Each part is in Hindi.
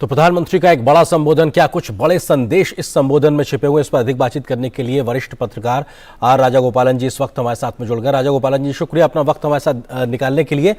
तो प्रधानमंत्री का एक बड़ा संबोधन, क्या कुछ बड़े संदेश इस संबोधन में छिपे हुए, इस पर अधिक बातचीत करने के लिए वरिष्ठ पत्रकार आर राजागोपालन जी इस वक्त हमारे साथ में जुड़ गए। राजागोपालन जी, शुक्रिया अपना वक्त हमारे साथ निकालने के लिए।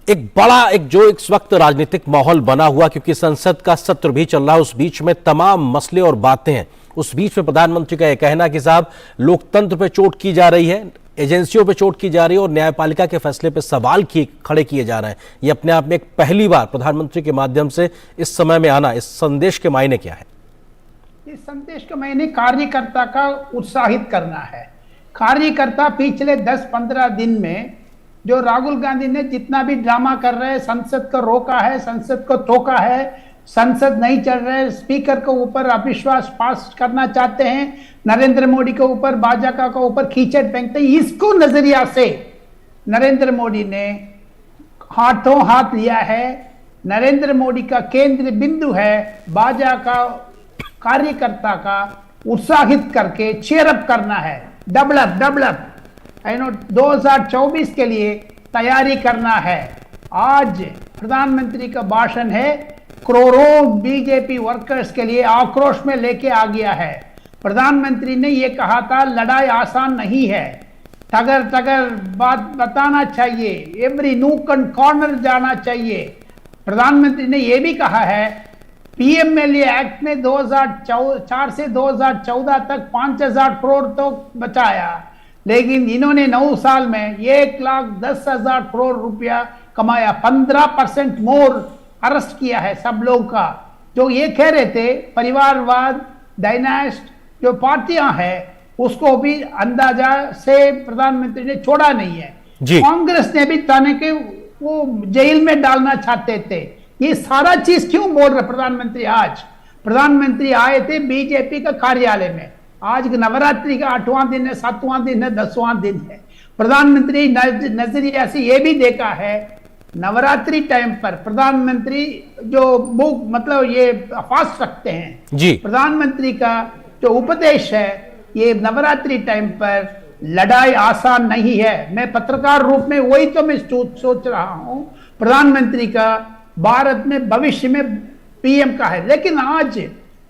एक बड़ा इस वक्त राजनीतिक माहौल बना हुआ, क्योंकि संसद का सत्र भी चल रहा है, उस बीच में तमाम मसले और बातें हैं। उस बीच में प्रधानमंत्री का यह कहना कि साहब लोकतंत्र पे चोट की जा रही है, एजेंसियों पे चोट की जा रही है और न्यायपालिका के फैसले पे सवाल खड़े किए जा रहे हैं। ये अपने आप में एक पहली बार प्रधानमंत्री के माध्यम से इस समय में आना, इस संदेश के मायने क्या है? इस संदेश के मायने कार्यकर्ता का उत्साहित करना है। कार्यकर्ता पिछले 10-15 दिन में जो राहुल गांधी ने जितना भी ड्रामा कर रहे हैं, संसद को रोका है, संसद को टोका है, संसद नहीं चल रहे, स्पीकर के ऊपर अविश्वास पास करना चाहते हैं, नरेंद्र मोदी के ऊपर, भाजपा के ऊपर कीचड़ फेंकते हैं, इसको नजरिया से नरेंद्र मोदी ने हाथों हाथ लिया है। नरेंद्र मोदी का केंद्र बिंदु है भाजपा का कार्यकर्ता का उत्साहित करके चेयरअप करना है, डेवलप 2024 के लिए तैयारी करना है। आज प्रधानमंत्री का भाषण है, करोड़ों बीजेपी वर्कर्स के लिए आक्रोश में लेके आ गया है। प्रधानमंत्री ने यह कहा था लड़ाई आसान नहीं है, टगर बात बताना चाहिए, एवरी नूक एंड कॉर्नर जाना चाहिए। प्रधानमंत्री ने यह भी कहा है पीएमएलए एक्ट में 2004 से 2014 तक 5,000 करोड़ तो बचाया, लेकिन इन्होंने 9 साल में 1,10,000 करोड़ रुपया कमाया, 15% मोर अरेस्ट किया है सब लोग का। जो ये कह रहे थे परिवारवाद, डायनास्ट जो पार्टियां हैं, उसको भी अंदाजा से प्रधानमंत्री ने छोड़ा नहीं है। कांग्रेस ने भी ताने के वो जेल में डालना चाहते थे। ये सारा चीज क्यों बोल रहे प्रधानमंत्री? आज प्रधानमंत्री आए थे बीजेपी का कार्यालय में, आज नवरात्रि का 8वां दिन है, 7वां दिन है, 10वां दिन है। प्रधानमंत्री नजरिया से यह भी देखा है नवरात्रि टाइम पर प्रधानमंत्री जो बुक मतलब ये फास्ट रखते हैं जी, प्रधानमंत्री का जो उपदेश है ये नवरात्रि टाइम पर लड़ाई आसान नहीं है। मैं पत्रकार रूप में वही तो मैं सोच रहा हूं, प्रधानमंत्री का भारत में भविष्य में पीएम का है, लेकिन आज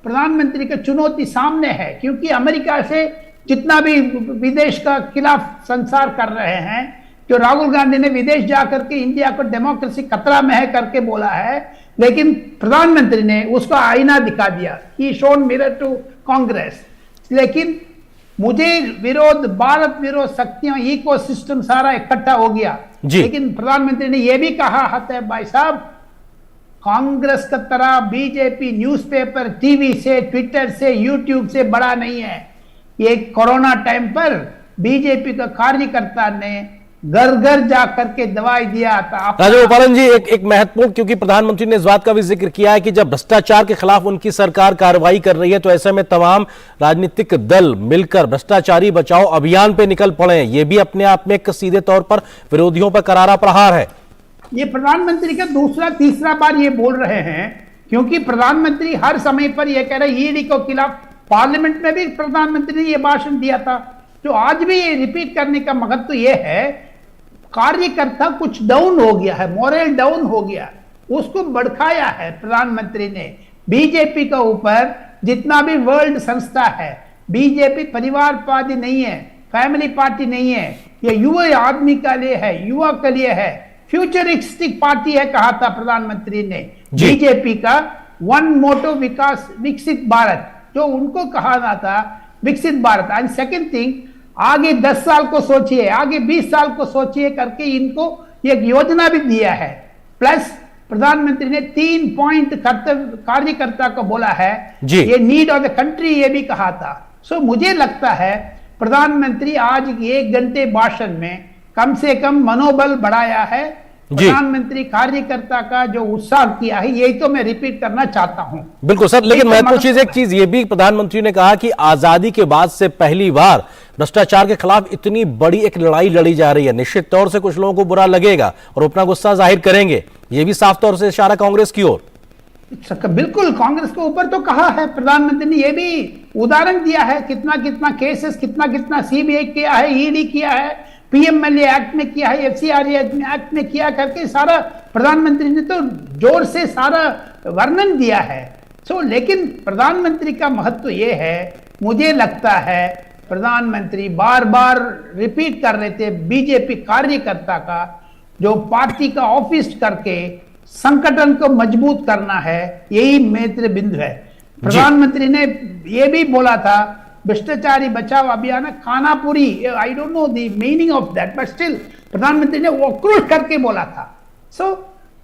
प्रधानमंत्री का चुनौती सामने है, क्योंकि अमेरिका से जितना भी विदेश का खिलाफ संसार कर रहे हैं, जो राहुल गांधी ने विदेश जाकर के इंडिया को डेमोक्रेसी खतरा में है करके बोला है, लेकिन प्रधानमंत्री ने उसका आईना दिखा दिया, ही शोन मिरर टू कांग्रेस। लेकिन मुझे विरोध, भारत विरोध शक्तियां, इकोसिस्टम सारा इकट्ठा हो गया। लेकिन प्रधानमंत्री ने यह भी कहा है भाई साहब, कांग्रेस की तरह बीजेपी न्यूज़पेपर, टीवी से, ट्विटर से, यूट्यूब से बड़ा नहीं है। ये कोरोना टाइम पर बीजेपी का कार्यकर्ता ने घर घर जाकर के दवाई दिया था। राजागोपालन जी, एक महत्वपूर्ण, क्योंकि प्रधानमंत्री ने इस बात का भी जिक्र किया है कि जब भ्रष्टाचार के खिलाफ उनकी सरकार कार्रवाई कर रही है, तो ऐसे में तमाम राजनीतिक दल मिलकर भ्रष्टाचारी बचाओ अभियान पे निकल पड़े हैं। ये भी अपने आप में एक सीधे तौर पर विरोधियों पर करारा प्रहार है। ये प्रधानमंत्री का दूसरा तीसरा बार ये बोल रहे हैं, क्योंकि प्रधानमंत्री हर समय पर यह कह रहे हैं ईडी के खिलाफ। पार्लियामेंट में भी प्रधानमंत्री ने यह भाषण दिया था, जो आज भी ये रिपीट करने का मकसद तो यह है कार्यकर्ता कुछ डाउन हो गया है, मोरल डाउन हो गया, उसको भड़काया है प्रधानमंत्री ने। बीजेपी का ऊपर जितना भी वर्ल्ड संस्था है, बीजेपी परिवारवादी नहीं है, फैमिली पार्टी नहीं है, ये युवा आदमी का लिए है, युवा के लिए है, फ्यूचरिस्टिक पार्टी है कहा था प्रधानमंत्री ने। बीजेपी का वन मोटो विकास विकसित भारत, जो उनको कहा था विकसित भारत। एंड सेकंड थिंग, आगे 10 साल को सोचिए, आगे 20 साल को सोचिए करके इनको एक योजना भी दिया है। प्लस प्रधानमंत्री ने 3 पॉइंट कार्यकर्ता को बोला है, ये नीड ऑफ द कंट्री ये भी कहा था। सो मुझे लगता है प्रधानमंत्री आज 1 घंटे भाषण में कम से कम मनोबल बढ़ाया है। प्रधानमंत्री कार्यकर्ता का जो उत्साह किया है, यही तो मैं रिपीट करना चाहता हूं। बिल्कुल सर, लेकिन महत्वपूर्ण चीज, एक चीज ये भी प्रधानमंत्री ने कहा कि आजादी के बाद से पहली बार भ्रष्टाचार के खिलाफ इतनी बड़ी एक लड़ाई लड़ी जा रही है। निश्चित तौर से कुछ लोगों को बुरा लगेगा और अपना गुस्सा जाहिर करेंगे, ये भी साफ तौर से इशारा कांग्रेस की ओर। बिल्कुल, कांग्रेस के ऊपर तो कहा है प्रधानमंत्री ने, यह भी उदाहरण दिया है, कितना कितना केसेस, कितना कितना सीबीआई किया है, ईडी किया है, पीएमएलए एक्ट में किया है, एफसीआरए एक्ट में किया करके सारा प्रधानमंत्री ने तो जोर से सारा वर्णन दिया है। लेकिन प्रधानमंत्री का महत्व ये है, मुझे लगता है प्रधानमंत्री बार बार रिपीट कर रहे थे, बीजेपी कार्यकर्ता का जो पार्टी का ऑफिस करके संगठन को मजबूत करना है, यही नेत्र बिंदु है। प्रधानमंत्री ने यह भी बोला था भ्रष्टाचारी बचाओ अभियान Khanapuri, I don't know the meaning of that, but still प्रधानमंत्री ने वो क्रूज करके बोला था।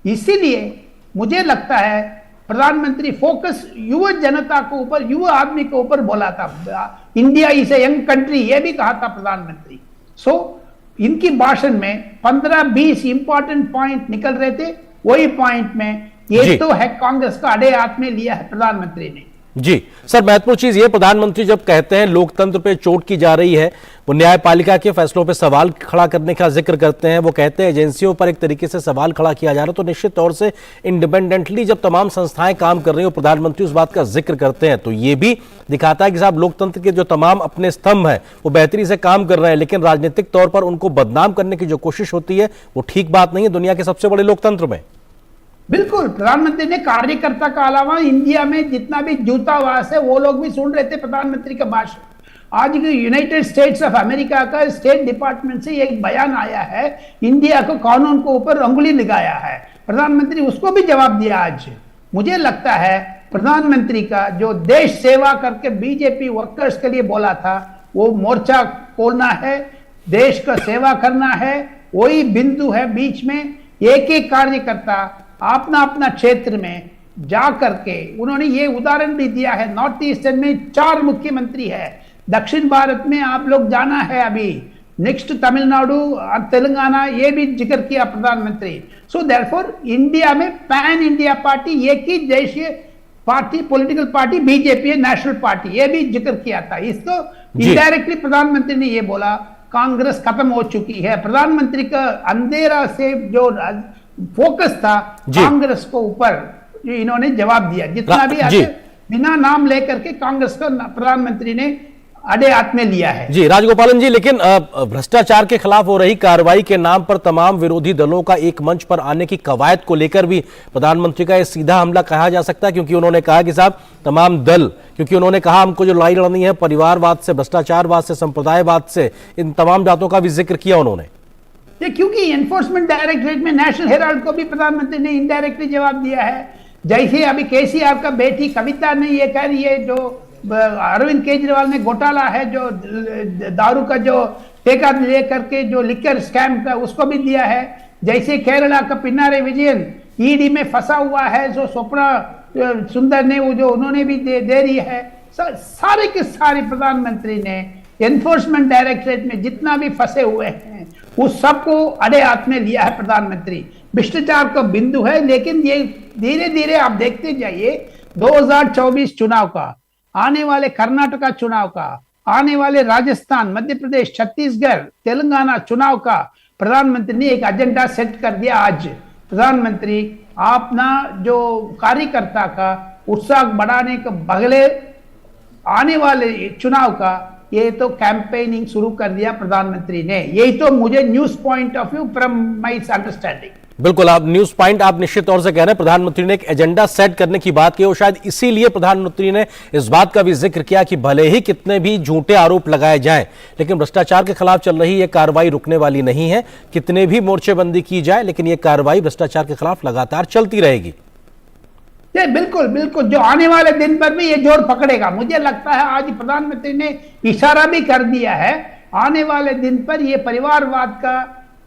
इसीलिए मुझे लगता है प्रधानमंत्री फोकस युवा जनता को ऊपर, युवा आदमी के ऊपर बोला था। India is a young country, ये भी कहा था प्रधानमंत्री। इनकी भाषण में 15-20 इंपॉर्टेंट पॉइंट निकल रहे थे, वही पॉइंट में ये तो है कांग्रेस का अड़े हाथ में लिया है प्रधानमंत्री ने। जी सर, महत्वपूर्ण चीज ये, प्रधानमंत्री जब कहते हैं लोकतंत्र पे चोट की जा रही है, वो न्यायपालिका के फैसलों पे सवाल खड़ा करने का जिक्र करते हैं, वो कहते हैं एजेंसियों पर एक तरीके से सवाल खड़ा किया जा रहा है, तो निश्चित तौर से इंडिपेंडेंटली जब तमाम संस्थाएं काम कर रही हो, प्रधानमंत्री उस बात का जिक्र करते हैं, तो ये भी दिखाता है कि साहब लोकतंत्र के जो तमाम अपने स्तंभ है वो बेहतरी से काम कर रहे हैं, लेकिन राजनीतिक तौर पर उनको बदनाम करने की जो कोशिश होती है वो ठीक बात नहीं है दुनिया के सबसे बड़े लोकतंत्र में। बिल्कुल, प्रधानमंत्री ने कार्यकर्ता का अलावा इंडिया में जितना भी दूतावास है वो लोग भी सुन रहे थे प्रधानमंत्री का भाषण। आज यूनाइटेड स्टेट्स ऑफ अमेरिका का स्टेट डिपार्टमेंट से एक बयान आया है, इंडिया को कानून को ऊपर उंगली लगाया है, प्रधानमंत्री उसको भी जवाब दिया आज। मुझे लगता है प्रधानमंत्री का जो देश सेवा करके बीजेपी वर्कर्स के लिए बोला था, वो मोर्चा खोलना है, देश का सेवा करना है, वही बिंदु है बीच में। एक एक कार्यकर्ता अपना अपना क्षेत्र में जा करके, उन्होंने ये उदाहरण भी दिया है, नॉर्थ ईस्टर्न में 4 मुख्यमंत्री है, दक्षिण भारत में आप लोग जाना है अभी, नेक्स्ट तमिलनाडु और तेलंगाना, ये भी जिक्र किया प्रधानमंत्री। देयरफॉर इंडिया में पैन इंडिया पार्टी, एक ही देशीय पार्टी, पॉलिटिकल पार्टी बीजेपी है, नेशनल पार्टी, ये भी जिक्र किया था। इसको इनडायरेक्टली प्रधानमंत्री ने ये बोला कांग्रेस खत्म हो चुकी है। प्रधानमंत्री का अंधेरा से जो फोकस था कांग्रेस को ऊपर, इन्होंने जवाब दिया जितना भी आगे बिना नाम लेकर के कांग्रेस को प्रधानमंत्री ने अड़े हाथ में लिया है। जी राजगोपालन जी, लेकिन भ्रष्टाचार के खिलाफ हो रही कार्रवाई के नाम पर तमाम विरोधी दलों का एक मंच पर आने की कवायद को लेकर भी प्रधानमंत्री का यह सीधा हमला कहा जा सकता है, क्योंकि उन्होंने कहा कि साहब तमाम दल, क्योंकि उन्होंने कहा हमको जो लड़ाई लड़नी है परिवारवाद से, भ्रष्टाचारवाद से, संप्रदायवाद से, इन तमाम बातों का भी जिक्र किया उन्होंने। क्योंकि एनफोर्समेंट डायरेक्टरेट में नेशनल हेराल्ड को भी प्रधानमंत्री ने इनडायरेक्टली जवाब दिया है। जैसे अभी केसीआर का बेटी कविता ने ये कह रही है, जो अरविंद केजरीवाल ने घोटाला है, जो दारू का जो ठेका लेकर के जो लिकर स्कैम का, उसको भी दिया है। जैसे केरला का पिनारे विजयन ईडी में फंसा हुआ है, जो स्वप्ना सुंदर ने वो जो उन्होंने भी दे रही है। सारे के सारे प्रधानमंत्री ने एनफोर्समेंट डायरेक्टरेट में जितना भी फंसे हुए हैं उस सबको अड़े हाथ में लिया है प्रधानमंत्री। भ्रष्टाचार का बिंदु है, लेकिन ये धीरे धीरे आप देखते जाइए 2024 चुनाव का, आने वाले कर्नाटका चुनाव का, आने वाले राजस्थान, मध्य प्रदेश, छत्तीसगढ़, तेलंगाना चुनाव का प्रधानमंत्री ने एक एजेंडा सेट कर दिया। आज प्रधानमंत्री अपना जो कार्यकर्ता का उत्साह बढ़ाने के बगले आने वाले चुनाव का ये तो कैंपेनिंग शुरू कर दिया प्रधानमंत्री ने। यही तो मुझे news point of view from my understanding. बिल्कुल, आप न्यूज पॉइंट आप निश्चित तौर से कह रहे हैं, प्रधानमंत्री ने एक एजेंडा सेट करने की बात की और शायद इसीलिए प्रधानमंत्री ने इस बात का भी जिक्र किया कि भले ही कितने भी झूठे आरोप लगाए जाएं, लेकिन भ्रष्टाचार के खिलाफ चल रही यह कार्रवाई रुकने वाली नहीं है। कितने भी मोर्चेबंदी की जाए, लेकिन यह कार्रवाई भ्रष्टाचार के खिलाफ लगातार चलती रहेगी। बिल्कुल बिल्कुल, जो आने वाले दिन पर भी ये जोर पकड़ेगा। मुझे लगता है आज प्रधानमंत्री ने इशारा भी कर दिया है, आने वाले दिन पर ये परिवारवाद का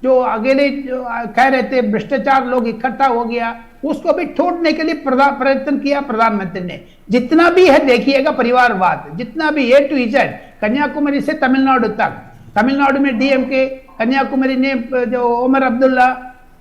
जो अकेले कह रहे थे भ्रष्टाचार लोग इकट्ठा हो गया, उसको भी छोड़ने के लिए प्रयत्न किया प्रधानमंत्री ने। जितना भी है देखिएगा परिवारवाद, जितना भी ए टू इजेड, कन्याकुमारी से तमिलनाडु तक, तमिलनाडु में डीएमके, कन्याकुमारी ने जो उमर अब्दुल्ला,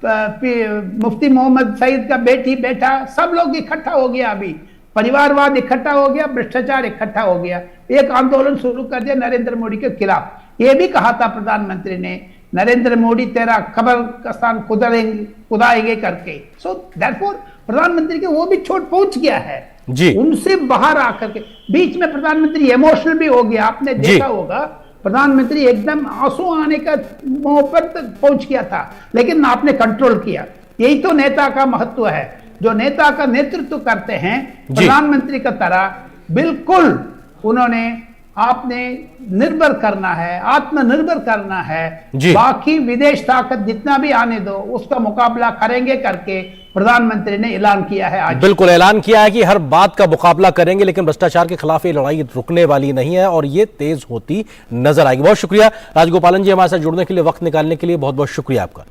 मुफ्ती मोहम्मद सईद का बेटा, सब लोग इकट्ठा हो गया। अभी परिवारवाद इकट्ठा हो गया, भ्रष्टाचार इकट्ठा हो गया, एक आंदोलन शुरू कर दिया नरेंद्र मोदी के खिलाफ। ये भी कहा था प्रधानमंत्री ने, नरेंद्र मोदी तेरा खबर का स्थान खुदाएंगे करके। देयरफॉर प्रधानमंत्री के वो भी चोट पहुंच गया है जी। उनसे बाहर आकर के बीच में प्रधानमंत्री इमोशनल भी हो गया। आपने देखा होगा प्रधानमंत्री एकदम आंसू आने का मुंह पर तक पहुंच गया था, लेकिन आपने कंट्रोल किया। यही तो नेता का महत्व है। जो नेता का नेतृत्व करते हैं जी। प्रधानमंत्री का तरह, बिल्कुल उन्होंने आपने निर्भर करना है, आत्मनिर्भर करना है। जी। बाकी विदेश ताकत जितना भी आने दो उसका मुकाबला करेंगे करके प्रधानमंत्री ने ऐलान किया है आज। बिल्कुल ऐलान किया है कि हर बात का मुकाबला करेंगे, लेकिन भ्रष्टाचार के खिलाफ ये लड़ाई रुकने वाली नहीं है और ये तेज होती नजर आएगी। बहुत शुक्रिया राजगोपालन जी, हमारे साथ जुड़ने के लिए, वक्त निकालने के लिए बहुत बहुत शुक्रिया आपका।